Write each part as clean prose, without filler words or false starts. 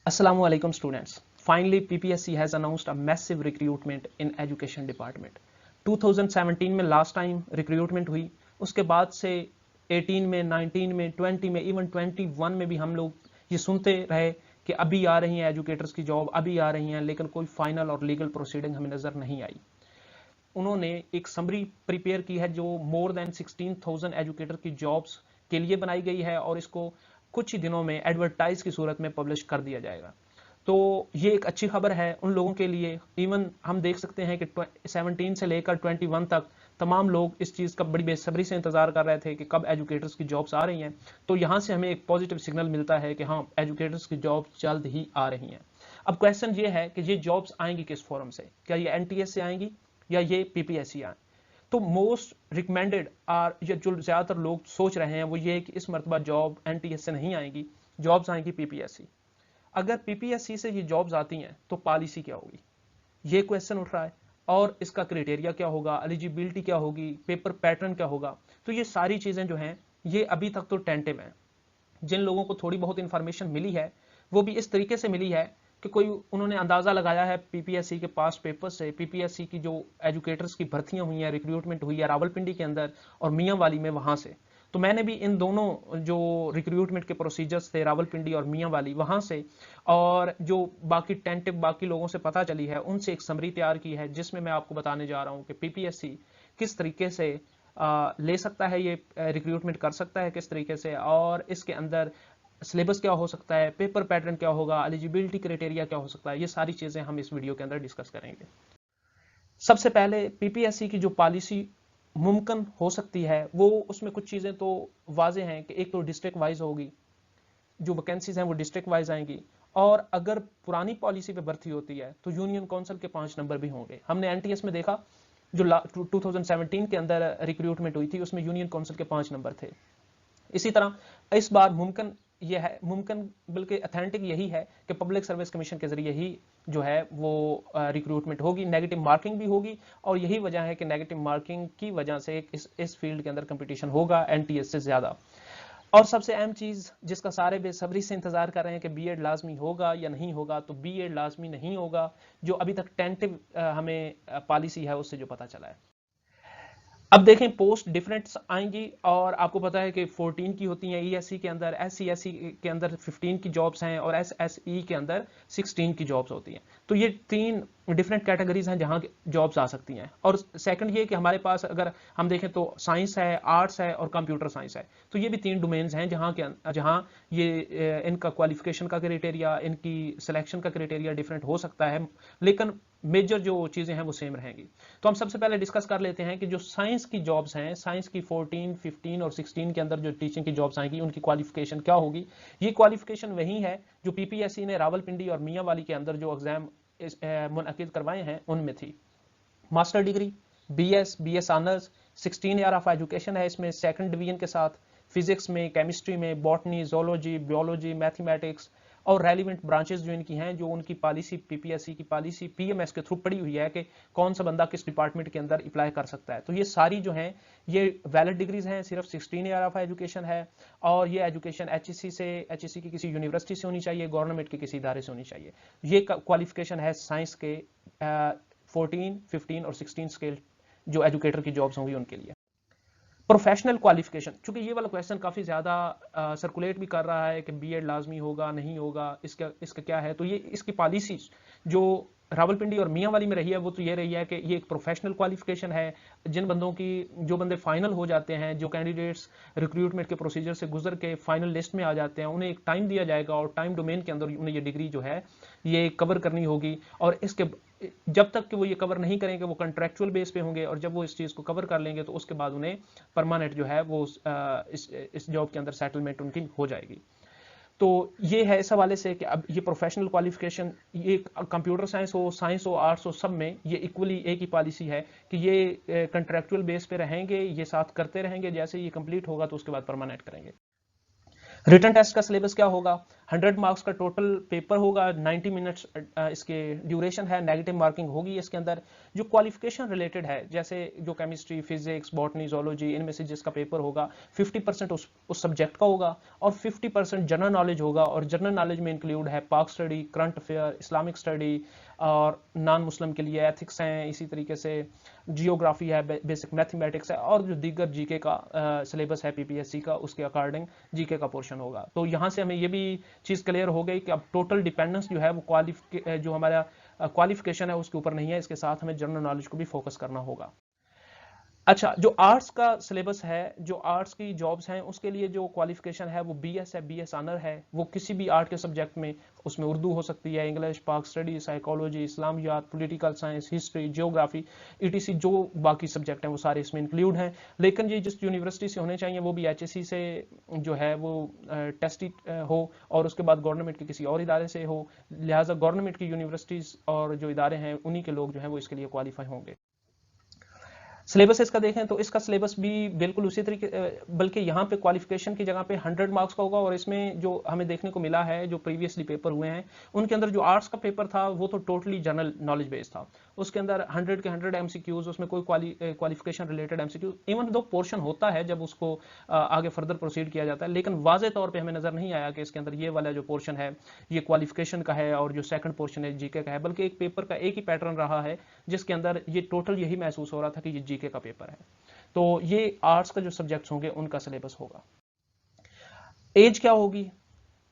Assalamu alaikum students. Finally, PPSC has announced a massive recruitment in education department. 2017 में last time recruitment हुई, उसके बाद से 18 में, 19 में, 20 में, इवन 21 में भी हम लोग ये सुनते रहे कि अभी आ रही हैं एजुकेटर्स की जॉब, अभी आ रही हैं, लेकिन कोई फाइनल और लीगल प्रोसीडिंग हमें नज़र नहीं आई। उन्होंने एक समरी प्रिपेयर की है जो मोर देन 16,000 एजुकेटर की जॉब्स के लिए बनाई गई है और इसको कुछ ही दिनों में एडवर्टाइज की सूरत में पब्लिश कर दिया जाएगा। तो ये एक अच्छी खबर है उन लोगों के लिए। इवन हम देख सकते हैं कि 17 से लेकर 21 तक तमाम लोग इस चीज़ का बड़ी बेसब्री से इंतजार कर रहे थे कि कब एजुकेटर्स की जॉब्स आ रही हैं। तो यहाँ से हमें एक पॉजिटिव सिग्नल मिलता है कि हाँ, एजुकेटर्स की जॉब्स जल्द ही आ रही हैं। अब क्वेश्चन ये है कि ये जॉब्स आएंगी किस फॉर्म से, क्या ये NTS से आएंगी या ये PPSC आए। तो मोस्ट रिकमेंडेड आर, या जो ज़्यादातर लोग सोच रहे हैं वो ये है कि इस मरतबा जॉब NTS से नहीं आएंगी, जॉब्स आएंगी PPSC। अगर PPSC से ये जॉब्स आती हैं तो पॉलिसी क्या होगी, ये क्वेश्चन उठ रहा है। और इसका क्राइटेरिया क्या होगा, एलिजिबिलिटी क्या होगी, पेपर पैटर्न क्या होगा। तो ये सारी चीज़ें जो हैं ये अभी तक तो टेंटिव हैं। जिन लोगों को थोड़ी बहुत इंफॉर्मेशन मिली है वो भी इस तरीके से मिली है कि कोई उन्होंने अंदाज़ा लगाया है PPSC के पास पेपर से, PPSC की जो एजुकेटर्स की भर्तियां हुई हैं, रिक्रूटमेंट हुई है रावलपिंडी के अंदर और मियांवाली में, वहाँ से। तो मैंने भी इन दोनों जो रिक्रूटमेंट के प्रोसीजर्स थे रावलपिंडी और मियांवाली, वहाँ से और जो बाकी टेंटिव बाकी लोगों से पता चली है उनसे एक समरी तैयार की है, जिसमें मैं आपको बताने जा रहा हूँ कि PPSC किस तरीके से ले सकता है, ये रिक्रूटमेंट कर सकता है किस तरीके से, और इसके अंदर सिलेबस क्या हो सकता है, पेपर पैटर्न क्या होगा, एलिजिबिलिटी क्राइटेरिया क्या हो सकता है। ये सारी चीज़ें हम इस वीडियो के अंदर डिस्कस करेंगे। सबसे पहले PPSC की जो पॉलिसी मुमकिन हो सकती है वो, उसमें कुछ चीज़ें तो वाजे हैं कि एक तो डिस्ट्रिक्ट वाइज होगी, जो वैकेंसीज हैं वो डिस्ट्रिक्ट वाइज आएंगी। और अगर पुरानी पॉलिसी पे भर्ती होती है तो यूनियन काउंसिल के 5 नंबर भी होंगे। हमने NTS में देखा जो 2017 के अंदर रिक्रूटमेंट हुई थी उसमें यूनियन काउंसिल के 5 नंबर थे। इसी तरह इस बार मुमकिन ये है, मुमकिन बल्कि अथेंटिक यही है कि पब्लिक सर्विस कमीशन के जरिए ही जो है वो रिक्रूटमेंट होगी, नेगेटिव मार्किंग भी होगी। और यही वजह है कि नेगेटिव मार्किंग की वजह से इस फील्ड के अंदर कंपटीशन होगा NTS से ज़्यादा। और सबसे अहम चीज़ जिसका सारे बेसब्री से इंतजार कर रहे हैं कि B.Ed लाजमी होगा या नहीं होगा, तो B.Ed लाजमी नहीं होगा, जो अभी तक टेंटिव हमें पॉलिसी है उससे जो पता चला है। अब देखें पोस्ट डिफरेंट आएंगी और आपको पता है कि 14 की होती हैं ESC के अंदर, SC/SC के अंदर 15 की जॉब्स हैं और SSE के अंदर 16 की जॉब्स होती हैं। तो ये 3 डिफरेंट कैटेगरीज हैं जहां जॉब्स आ सकती हैं। और सेकंड ये कि हमारे पास अगर हम देखें तो साइंस है, आर्ट्स है और कंप्यूटर साइंस है। तो ये भी 3 डोमेन्स हैं जहां ये इनका क्वालिफिकेशन का क्राइटेरिया, इनकी सिलेक्शन का क्राइटेरिया डिफरेंट हो सकता है, लेकिन मेजर जो चीज़ें हैं वो सेम रहेंगी। तो हम सबसे पहले डिस्कस कर लेते हैं कि जो साइंस की जॉब्स हैं, साइंस की 14, 15 और 16 के अंदर जो टीचिंग की जॉब्स आएंगी उनकी क्वालिफिकेशन क्या होगी। ये क्वालिफिकेशन वही है जो PPSC ने रावलपिंडी और मियांवाली के अंदर जो एग्जाम मुनअकिद करवाए हैं उनमें थी। Master degree, BS honours, 16 year of education है इसमें, सेकंड डिवीजन के साथ फिजिक्स में, केमिस्ट्री में, बॉटनी, जोलॉजी, बियोलॉजी, मैथमेटिक्स और रेलिवेंट ब्रांचेस जो इनकी हैं, जो उनकी पॉलिसी PPSC की पॉलिसी PMS के थ्रू पड़ी हुई है कि कौन सा बंदा किस डिपार्टमेंट के अंदर अप्लाई कर सकता है। तो ये सारी जो हैं ये वैलिड डिग्रीज हैं, सिर्फ 16 ईयर ऑफ एजुकेशन है और ये एजुकेशन HEC की किसी यूनिवर्सिटी से होनी चाहिए, गवर्नमेंट के किसी इदारे से होनी चाहिए। ये क्वालिफिकेशन है साइंस के 14, 15 और 16 स्केल जो एजुकेटर की जॉब्स होंगी उनके लिए। प्रोफेशनल क्वालिफिकेशन, चूंकि ये वाला क्वेश्चन काफ़ी ज़्यादा सर्कुलेट भी कर रहा है कि B.Ed लाजमी होगा नहीं होगा, इसका क्या है। तो ये इसकी पॉलिसी जो रावलपिंडी और मियांवाली में रही है वो तो ये रही है कि ये एक प्रोफेशनल क्वालिफिकेशन है। जिन बंदों की, जो बंदे फाइनल हो जाते हैं, जो कैंडिडेट्स रिक्रूटमेंट के प्रोसीजर से गुजर के फाइनल लिस्ट में आ जाते हैं, उन्हें एक टाइम दिया जाएगा और टाइम डोमेन के अंदर उन्हें ये डिग्री जो है ये कवर करनी होगी। और इसके जब तक कि वो ये कवर नहीं करेंगे वो कंट्रैक्चुअल बेस पे होंगे, और जब वो इस चीज़ को कवर कर लेंगे तो उसके बाद उन्हें परमानेंट जो है वो इस जॉब के अंदर सेटलमेंट उनकी हो जाएगी। तो ये है इस हवाले से कि अब ये प्रोफेशनल क्वालिफिकेशन, ये कंप्यूटर साइंस हो, साइंस हो, आर्ट्स हो, सब में ये इक्वली एक ही पॉलिसी है कि ये कंट्रैक्चुअल बेस पे रहेंगे, ये साथ करते रहेंगे, जैसे ये कंप्लीट होगा तो उसके बाद परमानेंट करेंगे। रिटन टेस्ट का सिलेबस क्या होगा, 100 मार्क्स का टोटल पेपर होगा, 90 मिनट्स इसके ड्यूरेशन है, नेगेटिव मार्किंग होगी इसके अंदर। जो क्वालिफिकेशन रिलेटेड है, जैसे जो केमिस्ट्री, फिजिक्स, बॉटनी, जोलॉजी, इनमें से जिसका पेपर होगा 50% उस सब्जेक्ट का होगा और 50% जनरल नॉलेज होगा। और जनरल नॉलेज में इंक्लूड है पाक study, current affair, Islamic study और नॉन मुस्लिम के लिए एथिक्स हैं, इसी तरीके से जियोग्राफी है, बेसिक मैथमेटिक्स है और जो दीगर जीके का सिलेबस है पीपीएससी का, उसके अकॉर्डिंग जीके का पोर्शन होगा। तो यहाँ से हमें ये भी चीज़ क्लियर हो गई कि अब टोटल डिपेंडेंस जो है वो जो हमारा क्वालिफिकेशन है उसके ऊपर नहीं है, इसके साथ हमें जनरल नॉलेज को भी फोकस करना होगा। अच्छा, जो आर्ट्स का सिलेबस है, जो आर्ट्स की जॉब्स हैं, उसके लिए जो क्वालिफिकेशन है वो बीएस है, बीएस ऑनर है। वो किसी भी आर्ट के सब्जेक्ट में, उसमें उर्दू हो सकती है, इंग्लिश, पाक स्टडी, साइकोलॉजी, इस्लामियात, political science, history, geography, ETC, जो बाकी सब्जेक्ट हैं वो सारे इसमें इंक्लूड हैं। लेकिन ये जिस यूनिवर्सिटी से होने चाहिए वो भी एचएससी से जो है वो टेस्टेड हो और उसके बाद गवर्नमेंट के किसी और इदारे से हो। लिहाजा गवर्नमेंट की यूनिवर्सिटीज़ और जो इदारे हैं उन्हीं के लोग जो हैं वो इसके लिए क्वालिफाई होंगे। सिलेबस इसका देखें तो इसका सिलेबस भी बिल्कुल उसी तरीके, बल्कि यहाँ पे क्वालिफिकेशन की जगह पे 100 मार्क्स का होगा। और इसमें जो हमें देखने को मिला है, जो प्रीवियसली पेपर हुए हैं उनके अंदर जो आर्ट्स का पेपर था वो तो टोटली जनरल नॉलेज बेस्ड था। उसके अंदर 100 के 100 एमसीक्यूज, उसमें कोई qualification related MCQs, even though portion होता है जब उसको आगे फर्दर प्रोसीड किया जाता है, लेकिन वाजे तौर पर हमें नजर नहीं आया कि इसके अंदर ये वाला जो पोर्शन है ये क्वालिफिकेशन का है और जो सेकंड पोर्शन है जीके का है। बल्कि एक पेपर का एक ही पैटर्न रहा है जिसके अंदर ये टोटल यही महसूस हो रहा था कि ये जीके का पेपर है। तो ये आर्ट्स का जो सब्जेक्ट्स होंगे उनका सिलेबस होगा। एज क्या होगी?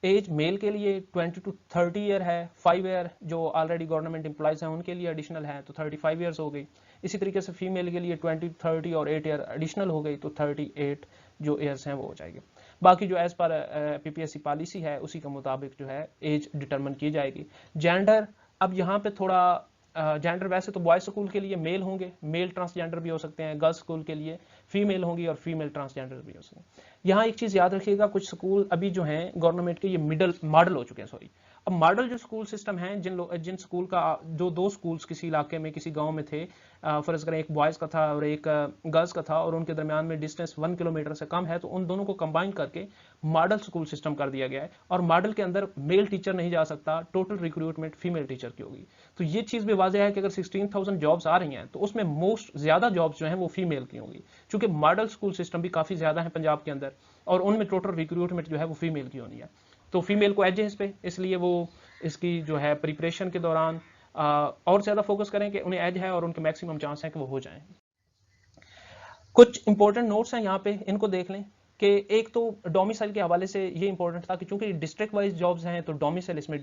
एज मेल के लिए 20 to 30 ईयर है, 5 ईयर जो ऑलरेडी गवर्नमेंट एम्प्लॉयज हैं उनके लिए एडिशनल है तो 35 ईयर्स हो गई। इसी तरीके से फीमेल के लिए 20 30 और 8 ईयर एडिशनल हो गई तो 38 जो ईयर्स हैं वो हो जाएगी। बाकी जो एज पर पीपीएससी पॉलिसी है उसी के मुताबिक जो है एज डिटरमिन की जाएगी। जेंडर, अब यहाँ पे थोड़ा जेंडर वैसे तो बॉयज स्कूल के लिए मेल होंगे, मेल ट्रांसजेंडर भी हो सकते हैं, गर्ल्स स्कूल के लिए फीमेल होंगी और फीमेल ट्रांसजेंडर भी हो सकते हैं। यहाँ एक चीज़ याद रखिएगा, कुछ स्कूल अभी जो हैं गवर्नमेंट के ये मिडल मॉडल हो चुके हैं, सॉरी। अब मॉडल जो स्कूल सिस्टम है, जिन स्कूल का जो दो स्कूल्स किसी इलाके में किसी गांव में थे, फर्ज करें एक बॉयज़ का था और एक गर्ल्स का था और उनके दरमियान में डिस्टेंस 1 किलोमीटर से कम है, तो उन दोनों को कंबाइन करके मॉडल स्कूल सिस्टम कर दिया गया है। और मॉडल के अंदर मेल टीचर नहीं जा सकता, टोटल रिक्रूटमेंट फीमेल टीचर की होगी। तो ये चीज़ भी वाज़ेह है कि अगर 16,000 जॉब्स आ रही हैं तो उसमें मोस्ट ज़्यादा जॉब्स जो हैं वो फीमेल की होंगी, क्योंकि मॉडल स्कूल सिस्टम भी काफ़ी ज़्यादा है पंजाब के अंदर और उनमें टोटल रिक्रूटमेंट जो है वो फीमेल की होनी है। तो फीमेल को एज है इस पे, इसलिए वो इसकी जो है प्रिपरेशन के दौरान और ज़्यादा फोकस करें कि उन्हें एज है और उनके मैक्सिमम चांस हैं कि वो हो जाएं। कुछ इंपॉर्टेंट नोट्स हैं यहाँ पे, इनको देख लें कि एक तो डोमिसाइल के हवाले से ये इंपॉर्टेंट था कि चूंकि डिस्ट्रिक्ट वाइज जॉब्स हैं तो डोमिसाइल इसमें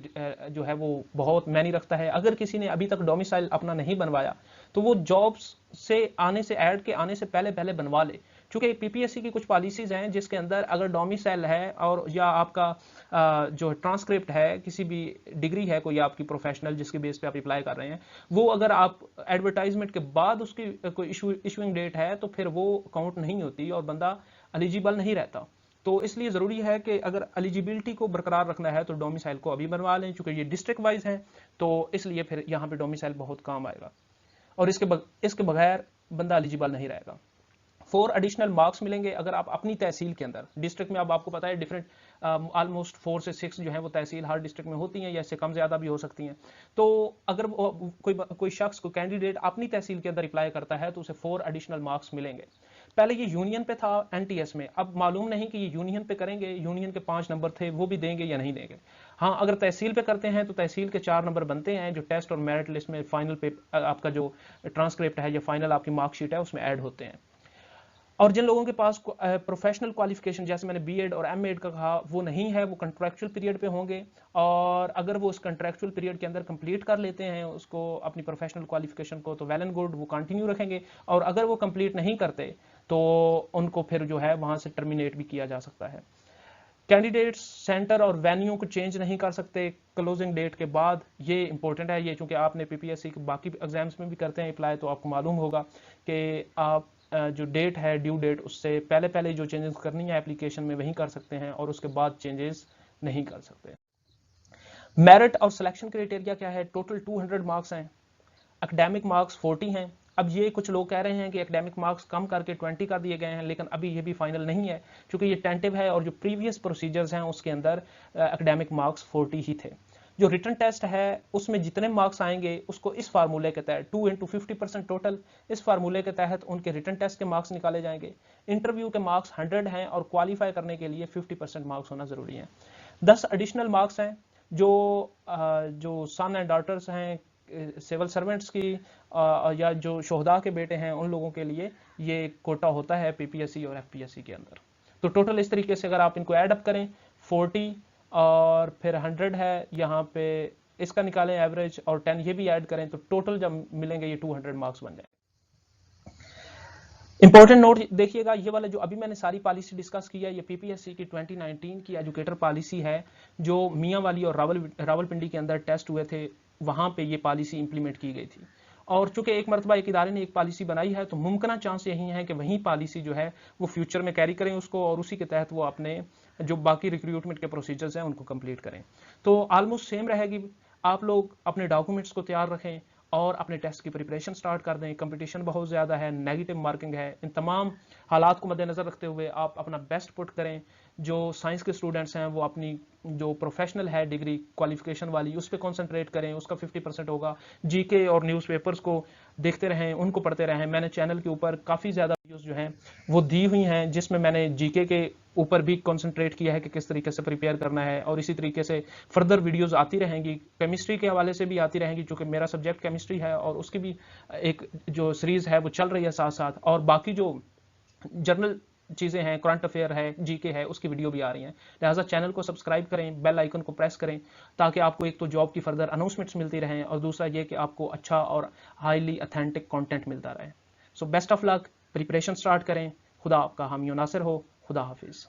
जो है वो बहुत मैनी रखता है। अगर किसी ने अभी तक डोमिसाइल अपना नहीं बनवाया तो वो जॉब्स से आने से ऐड के आने से पहले पहले बनवा ले, क्योंकि पीपीएससी की कुछ पॉलिसीज हैं जिसके अंदर अगर डोमिसाइल है और या आपका जो ट्रांसक्रिप्ट है, किसी भी डिग्री है कोई आपकी प्रोफेशनल जिसके बेस पे आप अप्लाई कर रहे हैं, वो अगर आप एडवर्टाइजमेंट के बाद उसकी कोई इशूइंग डेट है तो फिर वो काउंट नहीं होती और बंदा एलिजिबल नहीं रहता। तो इसलिए ज़रूरी है कि अगर एलिजिबिलिटी को बरकरार रखना है तो डोमिसाइल को अभी बनवा लें, चूंकि ये डिस्ट्रिक्ट वाइज है तो इसलिए फिर यहाँ पे डोमिसाइल बहुत काम आएगा और इसके बगैर बंदा एलिजिबल नहीं रहेगा। 4 एडिशनल मार्क्स मिलेंगे अगर आप अपनी तहसील के अंदर, डिस्ट्रिक्ट में अब आपको पता है डिफरेंट ऑलमोस्ट 4 से 6 जो है वो तहसील हर डिस्ट्रिक्ट में होती हैं या इससे कम ज़्यादा भी हो सकती हैं। तो अगर कोई शख्स को कैंडिडेट अपनी तहसील के अंदर अप्लाई करता है तो उसे 4 एडिशनल मार्क्स मिलेंगे। पहले ये यूनियन पे था एनटीएस में, अब मालूम नहीं कि ये यूनियन पे करेंगे, यूनियन के 5 नंबर थे वो भी देंगे या नहीं देंगे। हाँ, अगर तहसील पे करते हैं तो तहसील के 4 नंबर बनते हैं जो टेस्ट और मेरिट लिस्ट में फाइनल पे आपका जो ट्रांसक्रिप्ट है या फाइनल आपकी मार्कशीट है उसमें ऐड होते हैं। और जिन लोगों के पास प्रोफेशनल क्वालिफिकेशन जैसे मैंने बीएड और एमएड का कहा वो नहीं है, वो कंट्रैक्चुअल पीरियड पे होंगे और अगर वो उस कंट्रैक्चुअल पीरियड के अंदर कंप्लीट कर लेते हैं उसको अपनी प्रोफेशनल क्वालिफिकेशन को तो वेल एंड गुड, वो कंटिन्यू रखेंगे। और अगर वो कंप्लीट नहीं करते तो उनको फिर जो है वहां से टर्मिनेट भी किया जा सकता है। कैंडिडेट्स सेंटर और वेन्यू को चेंज नहीं कर सकते क्लोजिंग डेट के बाद, ये इंपॉर्टेंट है। ये चूंकि आपने पीपीएससी के बाकी एग्जाम्स में भी करते हैं अप्लाई तो आपको मालूम होगा कि आप जो डेट है ड्यू डेट उससे पहले पहले जो चेंजेस करनी है एप्लीकेशन में वही कर सकते हैं और उसके बाद चेंजेस नहीं कर सकते। मेरिट और सिलेक्शन क्राइटेरिया क्या है? टोटल 200 मार्क्स हैं, एकेडमिक मार्क्स 40 हैं अब ये कुछ लोग कह रहे हैं कि एकेडमिक मार्क्स कम करके 20 कर दिए गए हैं, लेकिन अभी ये भी फाइनल नहीं है, क्योंकि ये टेंटिव है और जो प्रीवियस प्रोसीजर्स हैं उसके अंदर एकेडमिक मार्क्स 40 ही थे। जो रिटन टेस्ट है उसमें जितने मार्क्स आएंगे उसको इस फार्मूले के तहत 2 × 50% टोटल, इस फार्मूले के तहत उनके रिटन टेस्ट के मार्क्स निकाले जाएंगे। इंटरव्यू के मार्क्स 100 हैं और क्वालिफाई करने के लिए 50% मार्क्स होना जरूरी है। 10 एडिशनल मार्क्स हैं जो सन एंड डॉटर्स हैं सिविल सर्वेंट्स की या जो शोहदा के बेटे हैं उन लोगों के लिए ये कोटा होता है पीपीएससी और एफपीएससी के अंदर। तो टोटल इस तरीके से अगर आप इनको ऐड अप करें 40 और फिर 100 है यहाँ पे, इसका निकालें एवरेज और 10 ये भी ऐड करें तो टोटल जब मिलेंगे ये 200 मार्क्स बन जाए। इंपॉर्टेंट नोट देखिएगा, ये वाला जो अभी मैंने सारी पॉलिसी डिस्कस की है ये पीपीएससी की 2019 की एजुकेटर पॉलिसी है, जो मियां वाली और रावलपिंडी के अंदर टेस्ट हुए थे वहां पे ये पॉलिसी इंप्लीमेंट की गई थी। और चूंकि एक मरतबा एक इदारे ने एक पॉलिसी बनाई है तो मुमकिन चांस यही है कि वही पॉलिसी जो है वो फ्यूचर में कैरी करें उसको और उसी के तहत वो अपने जो बाकी रिक्रूटमेंट के प्रोसीजर्स हैं उनको कंप्लीट करें। तो ऑलमोस्ट सेम रहेगी। आप लोग अपने डॉक्यूमेंट्स को तैयार रखें और अपने टेस्ट की प्रिपरेशन स्टार्ट कर दें। कंपटीशन बहुत ज़्यादा है, नेगेटिव मार्किंग है, इन तमाम हालात को मद्देनज़र रखते हुए आप अपना बेस्ट पुट करें। जो साइंस के स्टूडेंट्स हैं वो अपनी जो प्रोफेशनल है डिग्री क्वालिफिकेशन वाली उस पर कॉन्सेंट्रेट करें, उसका 50% होगा। जीके और न्यूज़पेपर्स को देखते रहें, उनको पढ़ते रहें। मैंने चैनल के ऊपर काफ़ी ज़्यादा वीडियोस जो हैं वो दी हुई हैं जिसमें मैंने जीके के ऊपर भी कॉन्सेंट्रेट किया है कि किस तरीके से प्रिपेयर करना है, और इसी तरीके से फर्दर वीडियोस आती रहेंगी। केमिस्ट्री के हवाले से भी आती रहेंगी क्योंकि मेरा सब्जेक्ट केमिस्ट्री है और उसकी भी एक जो सीरीज़ है वो चल रही है साथ साथ, और बाकी जो जर्नल चीज़ें हैं, करंट अफेयर है, जीके है, उसकी वीडियो भी आ रही हैं। लिहाजा चैनल को सब्सक्राइब करें, बेल आइकन को प्रेस करें ताकि आपको एक तो जॉब की फर्दर अनाउंसमेंट्स मिलती रहें और दूसरा ये कि आपको अच्छा और हाईली ऑथेंटिक कंटेंट मिलता रहे। So best of luck, preparation start करें। खुदा आपका हामी नासिर हो। खुदा हाफिज़।